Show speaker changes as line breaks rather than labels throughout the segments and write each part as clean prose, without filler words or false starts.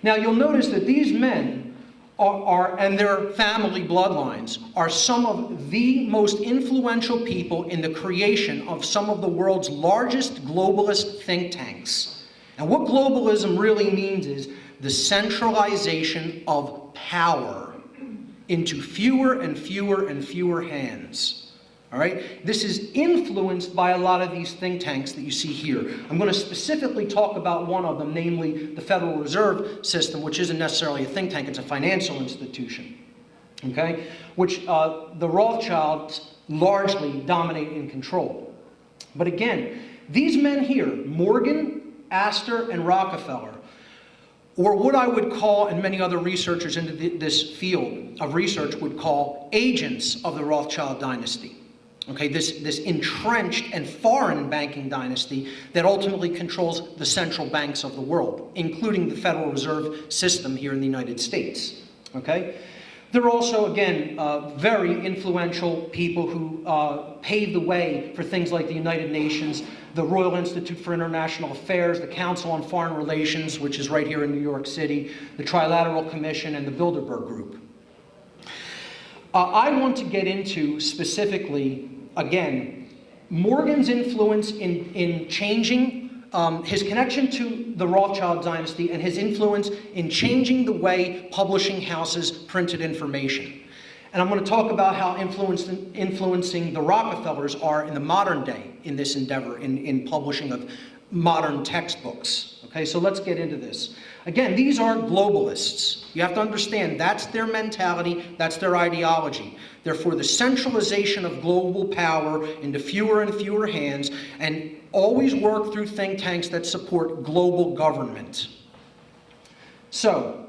Now you'll notice that these men and their family bloodlines are some of the most influential people in the creation of some of the world's largest globalist think tanks. And what globalism really means is the centralization of power into fewer and fewer and fewer hands. All right? This is influenced by a lot of these think tanks that you see here. I'm going to specifically talk about one of them, namely the Federal Reserve System, which isn't necessarily a think tank, it's a financial institution, okay? Which the Rothschilds largely dominate and control. But again, these men here, Morgan, Astor, and Rockefeller, or what I would call, and many other researchers into this field of research would call, agents of the Rothschild dynasty. Okay, this entrenched and foreign banking dynasty that ultimately controls the central banks of the world, including the Federal Reserve System here in the United States. Okay? They're also, again, very influential people who paved the way for things like the United Nations, the Royal Institute for International Affairs, the Council on Foreign Relations, which is right here in New York City, the Trilateral Commission, and the Bilderberg Group. I want to get into specifically, again, Morgan's influence in changing his connection to the Rothschild dynasty and his influence in changing the way publishing houses printed information. And I'm going to talk about how influencing the Rockefellers are in the modern day in this endeavor, in publishing of modern textbooks. Okay, so let's get into this. Again, these are globalists. You have to understand that's their mentality, that's their ideology. They're for the centralization of global power into fewer and fewer hands, and always work through think tanks that support global government. So,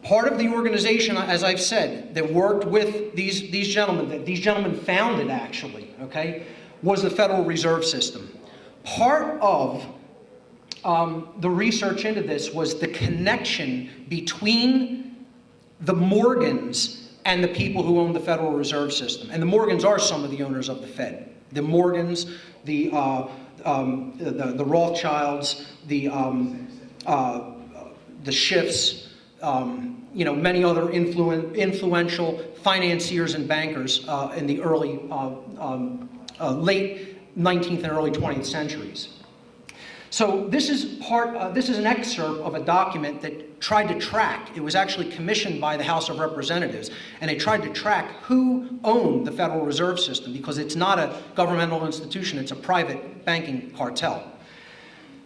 part of the organization, as I've said, that worked with these gentlemen, that these gentlemen founded actually, okay, was the Federal Reserve System. Part of the research into this was the connection between the Morgans and the people who own the Federal Reserve System. And the Morgans are some of the owners of the Fed. The Morgans, the Rothschilds, the Schiffs, you know, many other influential financiers and bankers in the early, late 19th and early 20th centuries. So this is an excerpt of a document that tried to track, it was actually commissioned by the House of Representatives, and it tried to track who owned the Federal Reserve System, because it's not a governmental institution, it's a private banking cartel.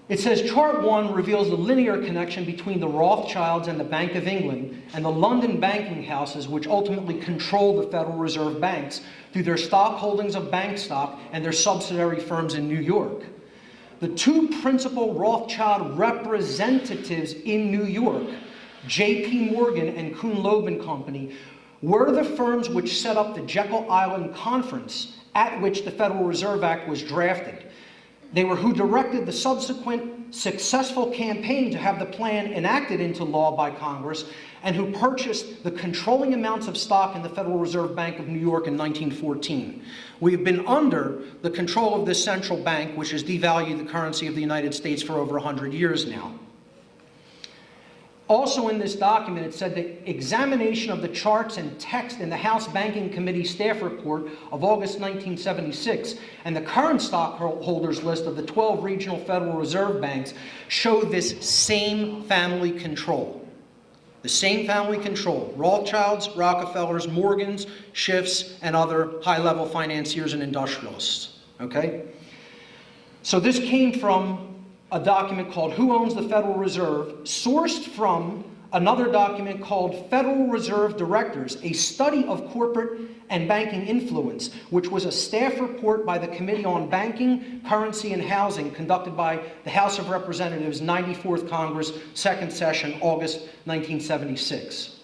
It says, Chart 1 reveals the linear connection between the Rothschilds and the Bank of England and the London banking houses, which ultimately control the Federal Reserve banks through their stock holdings of bank stock and their subsidiary firms in New York. The two principal Rothschild representatives in New York, J.P. Morgan and Kuhn Loeb and Company, were the firms which set up the Jekyll Island Conference at which the Federal Reserve Act was drafted. They were who directed the subsequent successful campaign to have the plan enacted into law by Congress, and who purchased the controlling amounts of stock in the Federal Reserve Bank of New York in 1914. We've been under the control of this central bank, which has devalued the currency of the United States for over 100 years now. Also in this document, it said the examination of the charts and text in the House Banking Committee staff report of August 1976 and the current stockholders list of the 12 regional Federal Reserve banks show this same family control. The same family control: Rothschilds, Rockefellers, Morgans, Schiffs, and other high-level financiers and industrialists. Okay? So this came from a document called Who Owns the Federal Reserve, sourced from another document called Federal Reserve Directors, a study of corporate and banking influence, which was a staff report by the Committee on Banking, Currency, and Housing conducted by the House of Representatives, 94th Congress, second session, August 1976.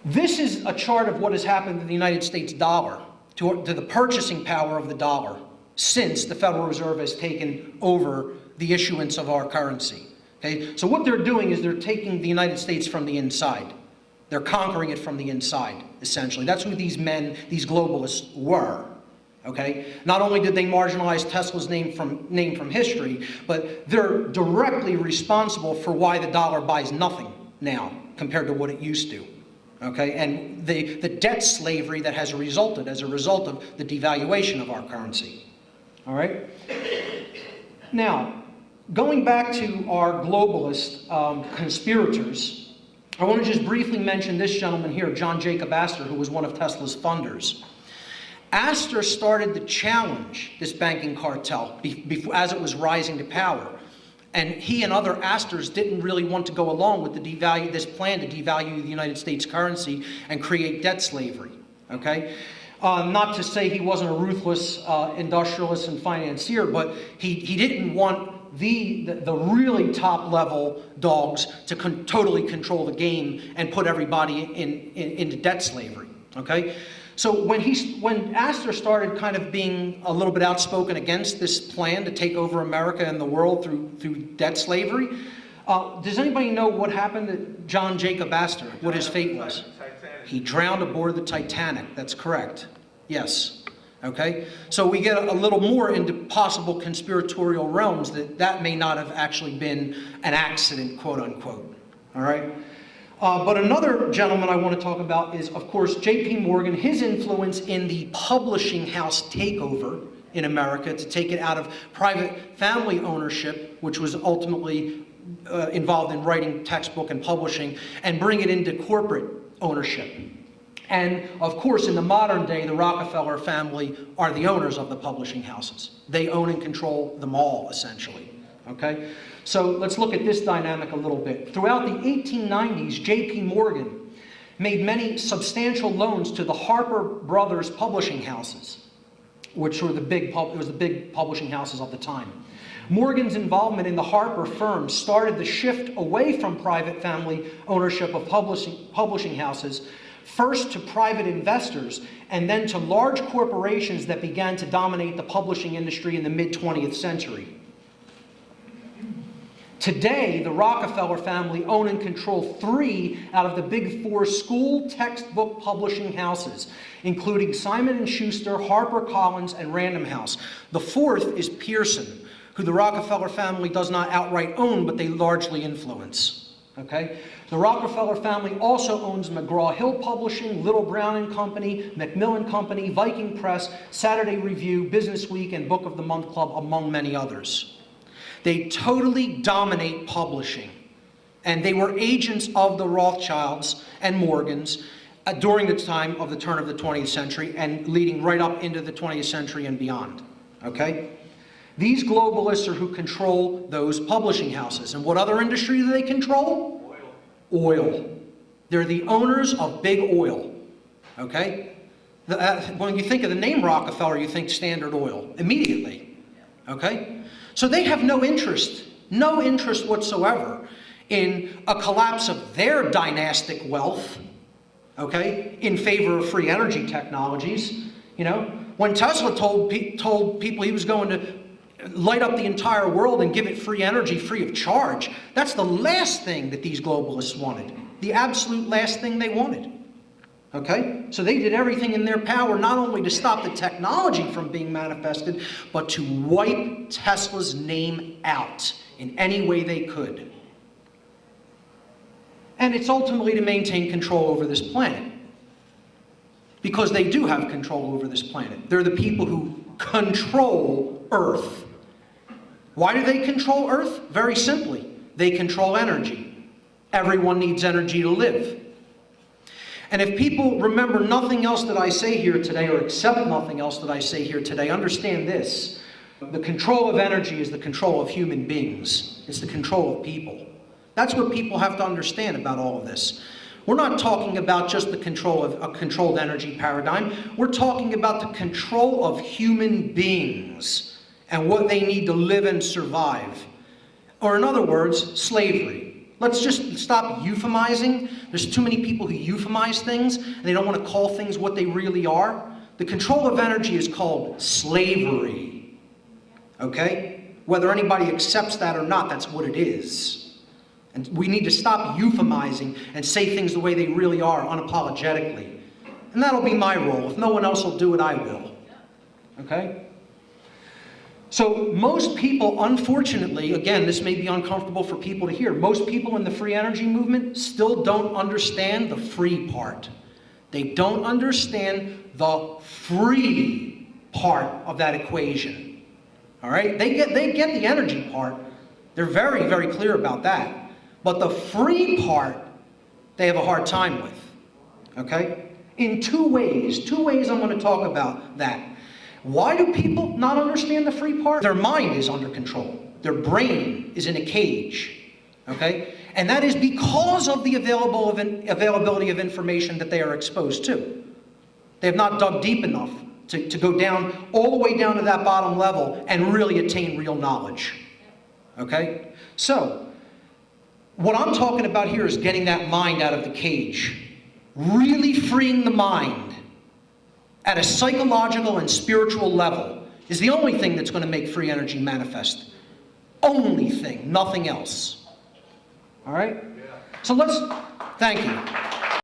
This is a chart of what has happened to the United States dollar, to the purchasing power of the dollar since the Federal Reserve has taken over the issuance of our currency. Okay? So what they're doing is they're taking the United States from the inside. They're conquering it from the inside, essentially. That's who these men, these globalists were. Okay? Not only did they marginalize Tesla's name from history, but they're directly responsible for why the dollar buys nothing now compared to what it used to. Okay? And the debt slavery that has resulted as a result of the devaluation of our currency. All right? Now, going back to our globalist conspirators, I want to just briefly mention this gentleman here, John Jacob Astor, who was one of Tesla's funders. Astor started to challenge this banking cartel as it was rising to power. And he and other Astors didn't really want to go along with this plan to devalue the United States currency and create debt slavery. Okay? Not to say he wasn't a ruthless industrialist and financier, but he didn't want the really top level dogs to totally control the game and put everybody into debt slavery. Okay? So when Astor started kind of being a little bit outspoken against this plan to take over America and the world through debt slavery, does anybody know what happened to John Jacob Astor? What his fate was? He drowned aboard the Titanic. That's correct. Yes. Okay? So we get a little more into possible conspiratorial realms that may not have actually been an accident, quote unquote. All right? But another gentleman I want to talk about is, of course, J.P. Morgan, his influence in the publishing house takeover in America to take it out of private family ownership, which was ultimately involved in writing textbook and publishing, and bring it into corporate ownership. And, of course, in the modern day, the Rockefeller family are the owners of the publishing houses. They own and control them all, essentially. Okay? So let's look at this dynamic a little bit. Throughout the 1890s, J.P. Morgan made many substantial loans to the Harper Brothers publishing houses, which were the big publishing houses of the time. Morgan's involvement in the Harper firm started the shift away from private family ownership of publishing houses, first to private investors, and then to large corporations that began to dominate the publishing industry in the mid-20th century. Today, the Rockefeller family own and control 3 out of the big 4 school textbook publishing houses, including Simon & Schuster, HarperCollins, and Random House. The 4th is Pearson, who the Rockefeller family does not outright own, but they largely influence. Okay? The Rockefeller family also owns McGraw-Hill Publishing, Little Brown & Company, Macmillan Company, Viking Press, Saturday Review, Business Week, and Book of the Month Club, among many others. They totally dominate publishing, and they were agents of the Rothschilds and Morgans during the time of the turn of the 20th century and leading right up into the 20th century and beyond. Okay? These globalists are who control those publishing houses. And what other industry do they control? Oil. They're the owners of big oil. Okay? When you think of the name Rockefeller, you think Standard Oil immediately. Okay? So they have no interest whatsoever in a collapse of their dynastic wealth, okay, in favor of free energy technologies. You know, when Tesla told people he was going to light up the entire world and give it free energy free of charge, that's the last thing that these globalists wanted. The absolute last thing they wanted. Okay? So they did everything in their power not only to stop the technology from being manifested, but to wipe Tesla's name out in any way they could. And it's ultimately to maintain control over this planet. Because they do have control over this planet. They're the people who control Earth. Why do they control Earth? Very simply. They control energy. Everyone needs energy to live. And if people remember nothing else that I say here today, or accept nothing else that I say here today, understand this. The control of energy is the control of human beings. It's the control of people. That's what people have to understand about all of this. We're not talking about just the control of a controlled energy paradigm. We're talking about the control of human beings and what they need to live and survive. Or in other words, slavery. Let's just stop euphemizing. There's too many people who euphemize things, and they don't want to call things what they really are. The control of energy is called slavery. Okay? Whether anybody accepts that or not, that's what it is. And we need to stop euphemizing and say things the way they really are, unapologetically. And that'll be my role. If no one else will do it, I will. Okay? So most people, unfortunately, again, this may be uncomfortable for people to hear, most people in the free energy movement still don't understand the free part. They don't understand the free part of that equation. All right? They get the energy part. They're very, very clear about that. But the free part, they have a hard time with. Okay? In two ways I'm going to talk about that. Why do people not understand the free part? Their mind is under control. Their brain is in a cage. Okay? And that is because of the availability of information that they are exposed to. They have not dug deep enough to go down, all the way down to that bottom level and really attain real knowledge. Okay? So, what I'm talking about here is getting that mind out of the cage. Really freeing the mind at a psychological and spiritual level is the only thing that's going to make free energy manifest. Only thing, nothing else. All right? So thank you.